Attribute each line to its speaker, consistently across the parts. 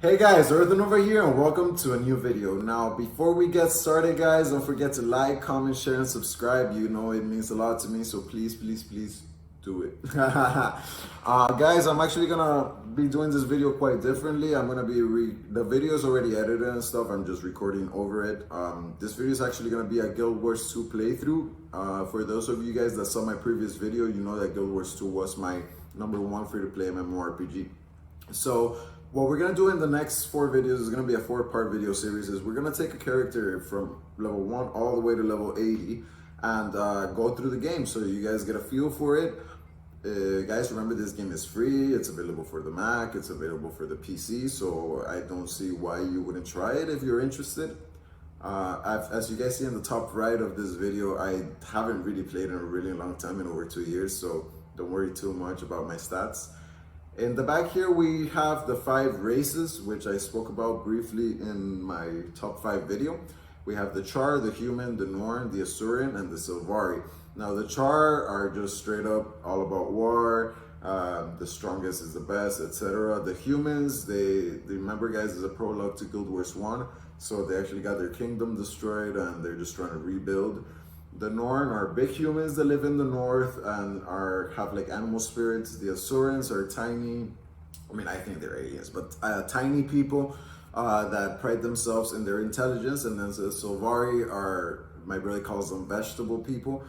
Speaker 1: Hey guys, Earthen over here and welcome to a new video. Now, before we get started guys, don't forget to like, comment, share, and subscribe. You know it means a lot to me, so please do it. Guys, I'm actually gonna be doing this video quite differently. I'm gonna be, the video is already edited and stuff, I'm just recording over it. This video is actually gonna be a Guild Wars 2 playthrough. For those of you guys that saw my previous video, you know that Guild Wars 2 was my #1 free-to-play MMORPG. So, what we're gonna do in the next 4 videos is gonna be a 4-part video series. Is we're gonna take a character from level 1 all the way to level 80 and go through the game so you guys get a feel for it. Guys, remember this game is free. It's available for the Mac. It's available for the PC. So I don't see why you wouldn't try it if you're interested. As you guys see in the top right of this video, I haven't really played in a really long time, in over 2 years. So don't worry too much about my stats. In the back here, we have the 5 races, which I spoke about briefly in my top 5 video. We have the Char, the Human, the Norn, the Asuran, and the Sylvari. Now, the Char are just straight up all about war, the strongest is the best, etc. The Humans, they remember guys, is a prologue to Guild Wars 1, so they actually got their kingdom destroyed and they're just trying to rebuild. The Norn are big humans that live in the north and have like animal spirits. The Asurans are tiny, I mean, I think they're aliens, but tiny people that pride themselves in their intelligence. And then the Sylvari are, my brother calls them vegetable people.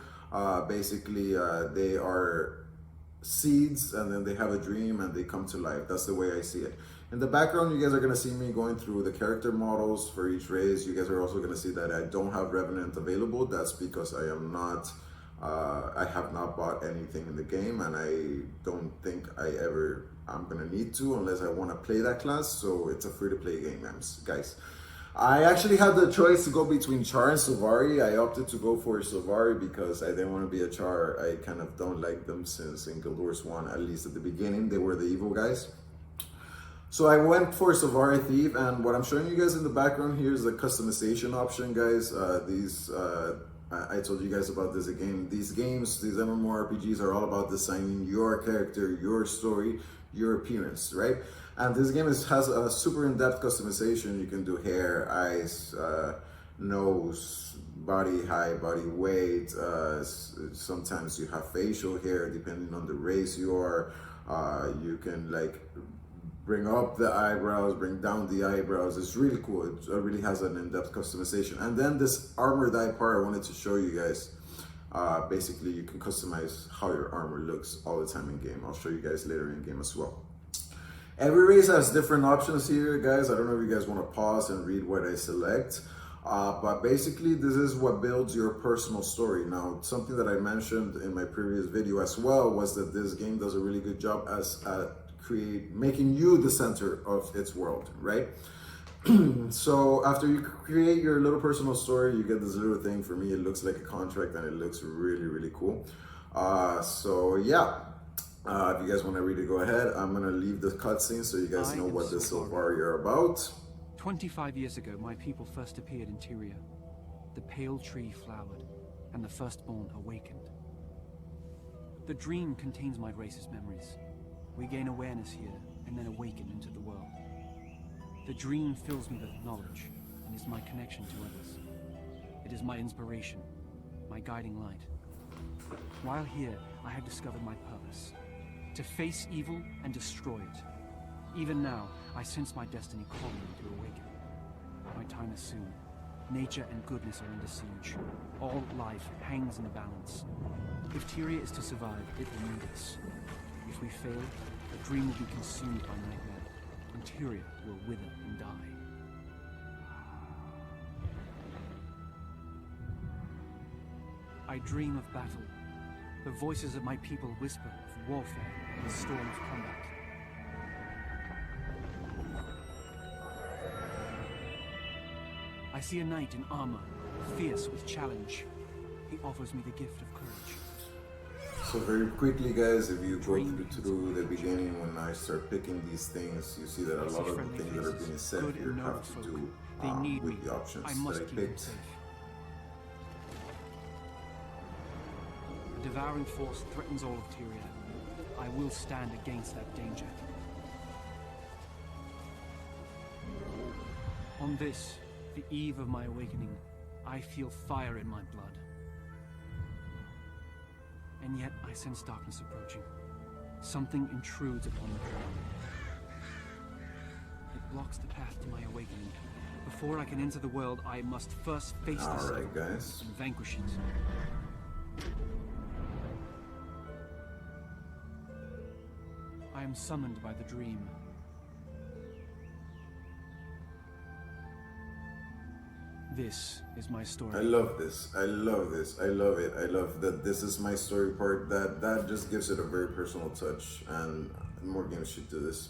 Speaker 1: Basically, they are seeds and then they have a dream and they come to life. That's the way I see it. In the background, you guys are going to see me going through the character models for each race. You guys are also going to see that I don't have Revenant available. That's because I have not bought anything in the game, and I don't think I'm going to need to unless I want to play that class. So it's a free-to-play game, guys. I actually had the choice to go between Char and Sylvari. I opted to go for Sylvari because I didn't want to be a Char. I kind of don't like them since in Guild Wars 1, at least at the beginning, they were the evil guys. So I went for Sylvari Thief, and what I'm showing you guys in the background here is the customization option, guys. I told you guys about this again. These games, these MMORPGs are all about designing your character, your story, your appearance, right? And this game has a super in-depth customization. You can do hair, eyes, nose, body height, body weight. Sometimes you have facial hair, depending on the race you are. You can like bring up the eyebrows, bring down the eyebrows. It's really cool. It really has an in-depth customization. And then this armor dye part I wanted to show you guys. Basically, you can customize how your armor looks all the time in game. I'll show you guys later in game as well. Every race has different options here, guys. I don't know if you guys want to pause and read what I select. But basically, this is what builds your personal story. Now, something that I mentioned in my previous video as well was that this game does a really good job making you the center of its world, right? So after you create your little personal story, you get this little thing. For me, it looks like a contract and it looks really cool. So yeah, if you guys want to read it, go ahead. I'm gonna leave the cutscene so you guys know what the Sylvari are about.
Speaker 2: 25 years ago, my people first appeared in Tyria. The pale tree flowered, and the firstborn awakened. The dream contains my race's memories. We gain awareness here, and then awaken into the world. The dream fills me with knowledge, and is my connection to others. It is my inspiration, my guiding light. While here, I have discovered my purpose: to face evil and destroy it. Even now, I sense my destiny calling me to awaken. My time is soon. Nature and goodness are under siege. All life hangs in the balance. If Tyria is to survive, it will need us. If we fail, the dream will be consumed by nightmare, and Tyria will wither and die. I dream of battle. The voices of my people whisper of warfare in the storm of combat. I see a knight in armor, fierce with challenge. He offers me the gift of courage.
Speaker 1: So very quickly, guys, if you go through the beginning, when I start picking these things, you see that a lot of the things that are being said here have to do with the options that I picked.
Speaker 2: A devouring force threatens all of Tyria. I will stand against that danger. On this, the eve of my awakening, I feel fire in my blood. And yet I sense darkness approaching. Something intrudes upon the ground. It blocks the path to my awakening. Before I can enter the world, I must first face this
Speaker 1: Alright, guys.
Speaker 2: and vanquish it. I am summoned by the dream. This is my story.
Speaker 1: I love this. I love this. I love it. I love that this is my story part. That just gives it a very personal touch, and more games should do this.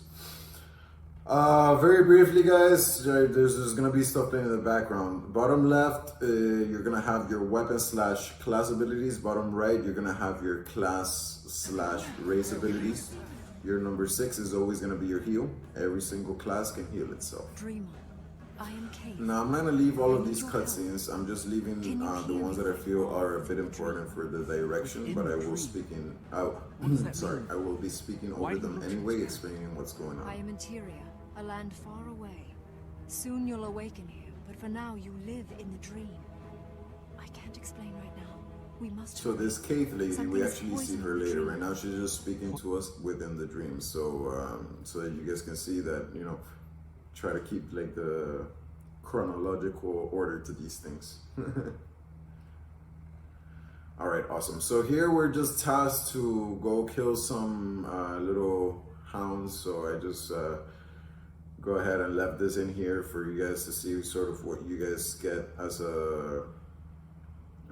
Speaker 1: Very briefly, guys, there's gonna be stuff playing in the background. Bottom left, you're gonna have your weapon / class abilities. Bottom right, you're gonna have your class / race abilities. Your number 6 is always gonna be your heal. Every single class can heal itself.
Speaker 3: Dreamer, I am Kate.
Speaker 1: Now I'm not gonna leave all of these cutscenes. I'm just leaving the ones that I feel are a bit important for the direction, but I will I will be speaking over them anyway, explaining what's going
Speaker 3: I
Speaker 1: on.
Speaker 3: am Interior, a land far away. Soon you'll awaken here, but for now you live in the dream. I can't explain right now. We must.
Speaker 1: So this Kate lady, we
Speaker 3: Something's
Speaker 1: actually see her
Speaker 3: poisoning the
Speaker 1: later.
Speaker 3: dream.
Speaker 1: Right now she's just speaking to us within the dream. So so that you guys can see that, you know, try to keep like the chronological order to these things. All right, awesome. So here we're just tasked to go kill some little hounds. So I just go ahead and left this in here for you guys to see sort of what you guys get as a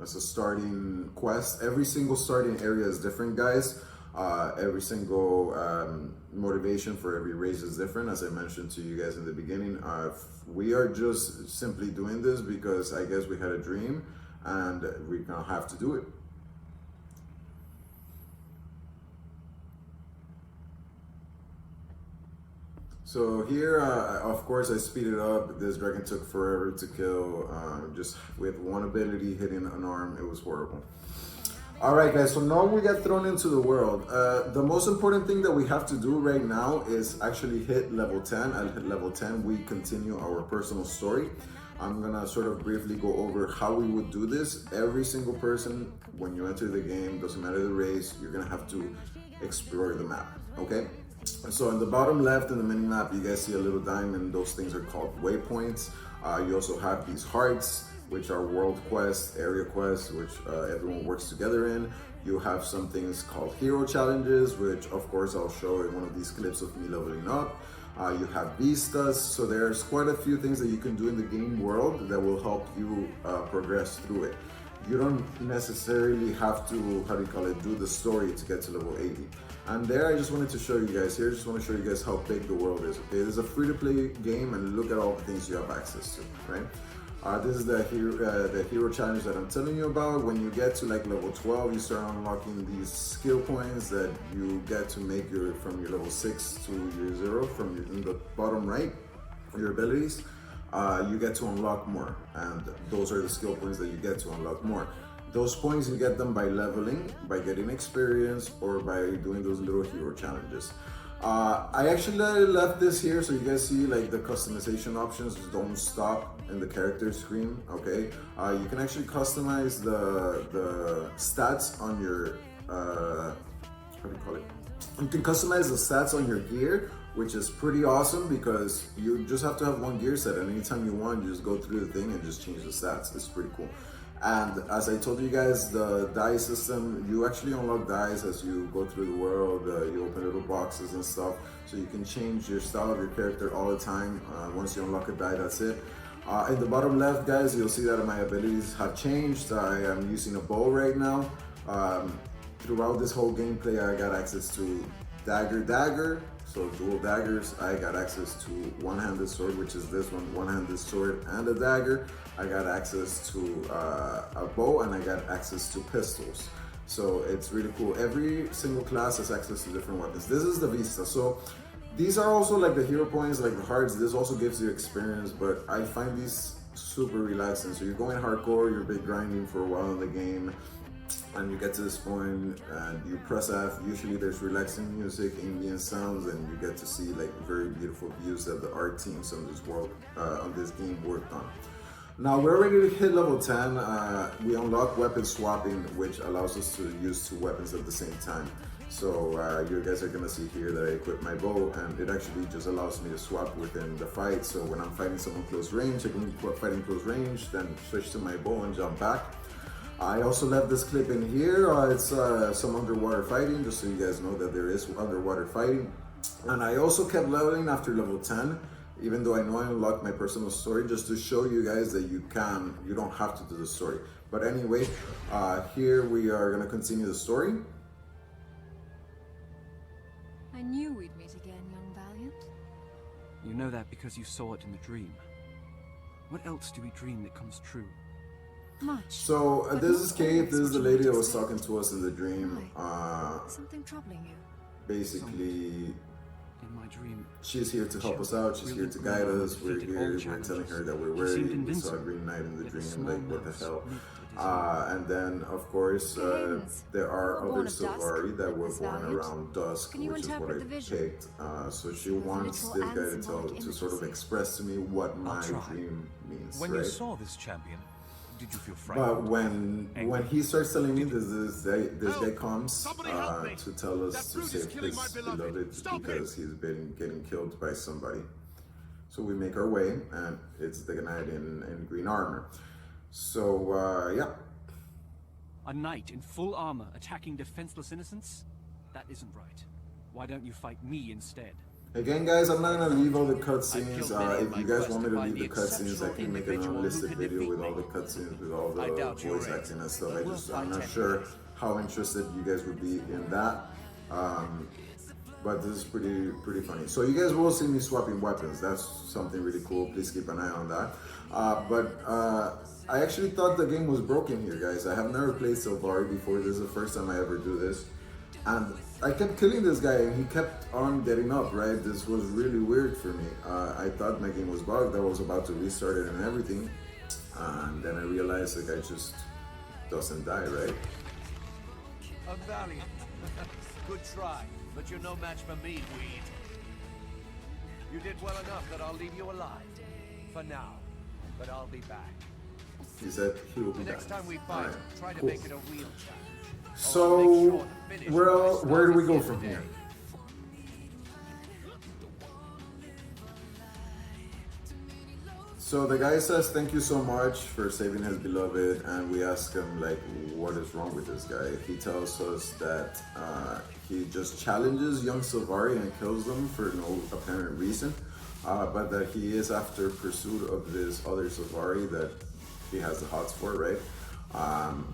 Speaker 1: starting quest. Every single starting area is different, guys. Every single motivation for every race is different, as I mentioned to you guys in the beginning. We are just simply doing this because I guess we had a dream and we're gonna have to do it. So here, of course, I speeded up. This dragon took forever to kill. Just with one ability hitting an arm, it was horrible. All right, guys, so now we get thrown into the world. The most important thing that we have to do right now is actually hit level 10. At hit level 10, we continue our personal story. I'm gonna sort of briefly go over how we would do this. Every single person, when you enter the game, doesn't matter the race, you're gonna have to explore the map, okay? So in the bottom left in the mini map, you guys see a little diamond. Those things are called waypoints. You also have these hearts, which are world quests, area quests, which everyone works together in. You have some things called hero challenges, which of course I'll show in one of these clips of me leveling up. You have vistas, so there's quite a few things that you can do in the game world that will help you progress through it. You don't necessarily have to, do the story to get to level 80. And there I just wanted to show you guys here, just want to show you guys how big the world is, okay? This is a free-to-play game and look at all the things you have access to, right? This is the hero challenge that I'm telling you about. When you get to like level 12, you start unlocking these skill points that you get to make from your level 6 to your 0 in the bottom right, your abilities. You get to unlock more, and those are the skill points that you get to unlock more. Those points you get them by leveling, by getting experience, or by doing those little hero challenges. I actually left this here so you guys see like the customization options don't stop in the character screen, okay? You can actually customize the stats on your, You can customize the stats on your gear, which is pretty awesome because you just have to have one gear set, and anytime you want, you just go through the thing and just change the stats. It's pretty cool. And as I told you guys, the die system, you actually unlock dies as you go through the world. You open little boxes and stuff, so you can change your style of your character all the time. Once you unlock a die, that's it. In the bottom left, guys, you'll see that my abilities have changed. I am using a bow right now. Throughout this whole gameplay, I got access to dagger, so dual daggers. I got access to one-handed sword, which is this one-handed sword and a dagger. I got access to a bow, and I got access to pistols. So it's really cool. Every single class has access to different weapons. This is the Vista. So these are also like the hero points, like the hearts. This also gives you experience, but I find these super relaxing. So you're going hardcore, you're big grinding for a while in the game. and you get to this point and you press F. Usually there's relaxing music, ambient sounds, and you get to see like very beautiful views that the art teams on this game worked on. Now we're ready to hit level 10. We unlock weapon swapping, which allows us to use two weapons at the same time. So you guys are gonna see here that I equip my bow, and it actually just allows me to swap within the fight. So when I'm fighting someone close range, I can be fighting close range, then switch to my bow and jump back. I also left this clip in here. It's some underwater fighting, just so you guys know that there is underwater fighting. And I also kept leveling after level 10, even though I know I unlocked my personal story, just to show you guys that you don't have to do the story. But anyway, here we are gonna continue the story.
Speaker 3: I knew we'd meet again, young Valiant.
Speaker 2: You know that because you saw it in the dream. What else do we dream that comes true?
Speaker 3: Much.
Speaker 1: So this is Kate. This is the lady that was talking to us in the dream.
Speaker 3: Something troubling you?
Speaker 1: Basically,
Speaker 2: In my dream,
Speaker 1: she's here to help us out. She's here to guide us. We're here. We're telling her that we're worried. We saw a green knight in the dream. Like, what the hell? And then, of course, there are other Sylvari that were born around dusk, which is what I picked. So she wants this guy to sort of express to me what my dream means.
Speaker 4: When
Speaker 1: right?
Speaker 4: you saw this champion, did you feel frightened?
Speaker 1: But when he starts telling me this guy comes to tell us to save his beloved because he's been getting killed by somebody. So we make our way, and it's the knight in green armor. So yeah.
Speaker 2: a knight in full armor attacking defenseless innocents? That isn't right. Why don't you fight me instead?
Speaker 1: Again, guys, I'm not gonna leave all the cutscenes. If you guys want me to leave the cutscenes, I can make an unlisted video with all the cutscenes, with all the voice acting and stuff. I'm not sure how interested you guys would be in that. But this is pretty funny. So you guys will see me swapping weapons. That's something really cool. Please keep an eye on that. I actually thought the game was broken here, guys. I have never played Sylvari before. This is the first time I ever do this. And I kept killing this guy and he kept on getting up, right? This was really weird for me. I thought my game was bugged. I was about to restart it and everything. And then I realized the guy just doesn't die, right?
Speaker 4: A valiant. Good try, but you're no match for me, Weed. You did well enough that I'll leave you alive. For now. But I'll be back.
Speaker 1: He said he will be
Speaker 4: The
Speaker 1: back.
Speaker 4: next time we fight,
Speaker 1: Alright,
Speaker 4: try to
Speaker 1: cool.
Speaker 4: make it a real challenge.
Speaker 1: So, where do we go from here? So the guy says thank you so much for saving his beloved, and we ask him like what is wrong with this guy. He tells us that he just challenges young Sylvari and kills them for no apparent reason, but that he is after pursuit of this other Sylvari that he has the hots for, right?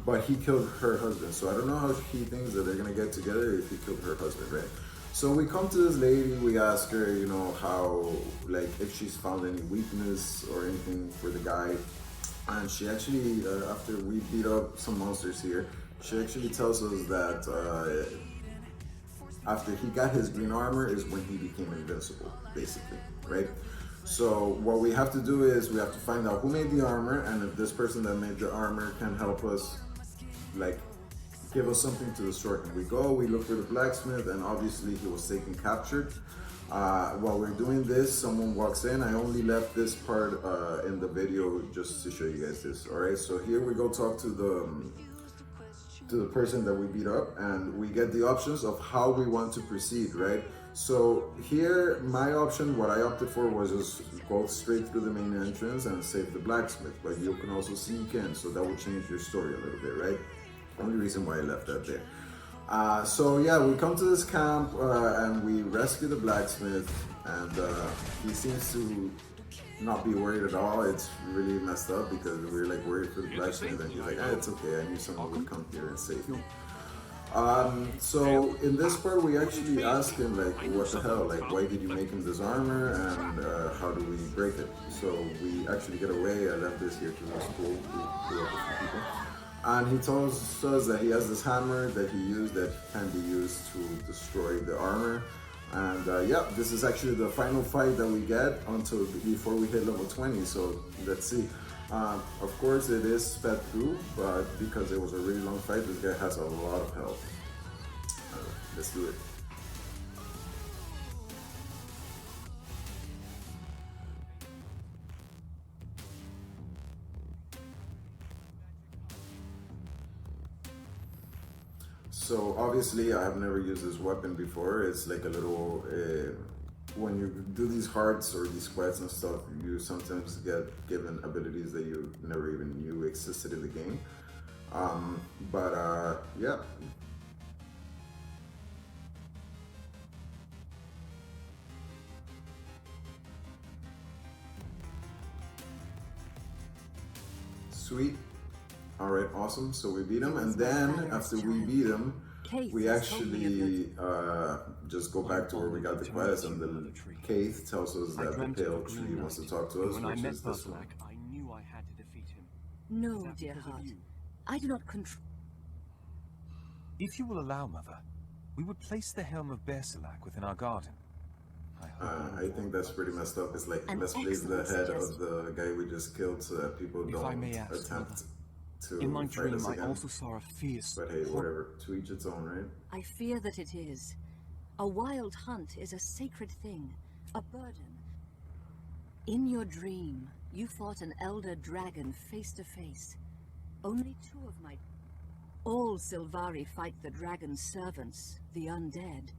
Speaker 1: But he killed her husband, so I don't know how he thinks that they're gonna get together if he killed her husband, right? So we come to this lady, we ask her, you know, how, like, if she's found any weakness or anything for the guy. And she actually, after we beat up some monsters here, she actually tells us that after he got his green armor is when he became invincible, basically, right? So what we have to do is we have to find out who made the armor, and if this person that made the armor can help us, like, give us something to destroy him. We go, we look for the blacksmith, and obviously he was taken captured. While we're doing this, someone walks in. I only left this part in the video just to show you guys this. All right, so here we go talk to the person that we beat up, and we get the options of how we want to proceed, right? So here, my option, what I opted for was just go straight through the main entrance and save the blacksmith, but you can also sneak in, so that will change your story a little bit, right? Only reason why I left that there. So yeah, we come to this camp and we rescue the blacksmith, and he seems to not be worried at all. It's really messed up because we're like worried for the blacksmith, and he's like, it's okay, I knew someone would come here and save me. So in this part, we actually ask him like, what the hell, like, why did you make him this armor, and how do we break it? So we actually get away. I left this here to the school. We grew up with some people. And he tells us that he has this hammer that he used that can be used to destroy the armor. And yeah, this is actually the final fight that we get until before we hit level 20. So let's see. Of course, it is sped through, but because it was a really long fight, this guy has a lot of health. Let's do it. So obviously I have never used this weapon before. It's like a little, when you do these hearts or these quests and stuff, you sometimes get given abilities that you never even knew existed in the game. Yeah. Sweet. All right, awesome. So we beat him, and then after we beat him, we actually just go back to where we got the quest, and the Keith tells us that the pale tree wants to talk to us, which is this one.
Speaker 2: I knew I had to defeat him.
Speaker 5: No, dear heart. I do not control.
Speaker 6: If you will allow, Mother, we would place the helm of Bersalak within our garden.
Speaker 1: I think that's pretty messed up. It's like, let's place the head of the guy we just killed so that people don't attempt to
Speaker 2: in my
Speaker 1: fight
Speaker 2: dream,
Speaker 1: us
Speaker 2: I
Speaker 1: again.
Speaker 2: also saw a fierce.
Speaker 1: But hey, whatever. To each its own, right?
Speaker 5: I fear that it is. A wild hunt is a sacred thing, a burden. In your dream, you fought an elder dragon face to face. Only two of my... All Sylvari fight the dragon's servants, the undead.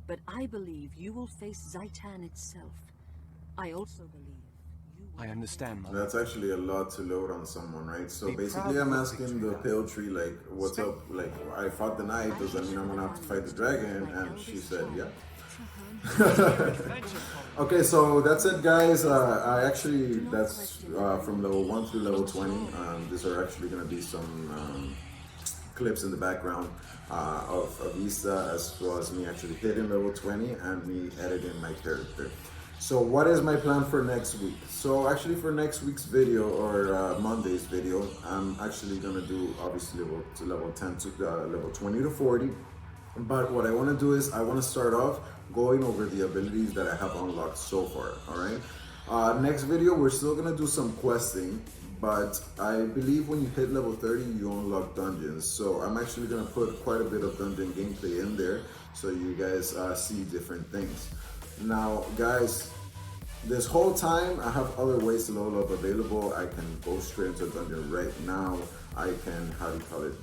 Speaker 5: But I believe you will face Zaitan itself. I also believe you will...
Speaker 2: I understand, Mother.
Speaker 1: That's actually a lot to load on someone, right? So
Speaker 6: Be
Speaker 1: basically
Speaker 6: proud
Speaker 1: I'm
Speaker 6: of
Speaker 1: asking the pale tree, like, what's up? Like, I fought the knight, does that mean I'm gonna have to fight the dragon? And she said, yeah. Okay, so that's it, guys. I actually, that's from level 1 through level 20. These are actually gonna be some clips in the background of Issa, as well as me actually hitting level 20 and me editing my character. So what is my plan for next week? So actually for next week's video, or Monday's video, I'm actually gonna do obviously level 10 to level 20 to 40. But what I want to do is I want to start off going over the abilities that I have unlocked so far. All right. Next video we're still gonna do some questing, but I believe when you hit level 30 you unlock dungeons. So I'm actually gonna put quite a bit of dungeon gameplay in there so you guys see different things. Now, guys, this whole time I have other ways to level up available. I can go straight into a dungeon right now. I can, how do you call it?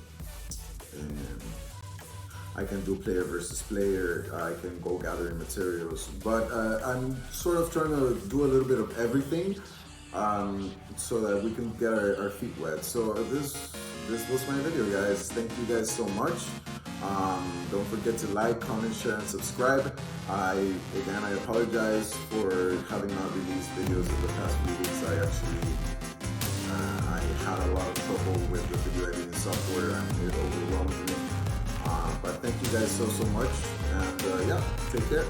Speaker 1: I can do player versus player, I can go gathering materials, but I'm sort of trying to do a little bit of everything so that we can get our feet wet. So this was my video, guys. Thank you guys so much. Don't forget to like, comment, share, and subscribe. Again, I apologize for having not released videos in the past few weeks. I had a lot of trouble with the video editing software and it overwhelmed me. But thank you guys so much, and yeah, take care.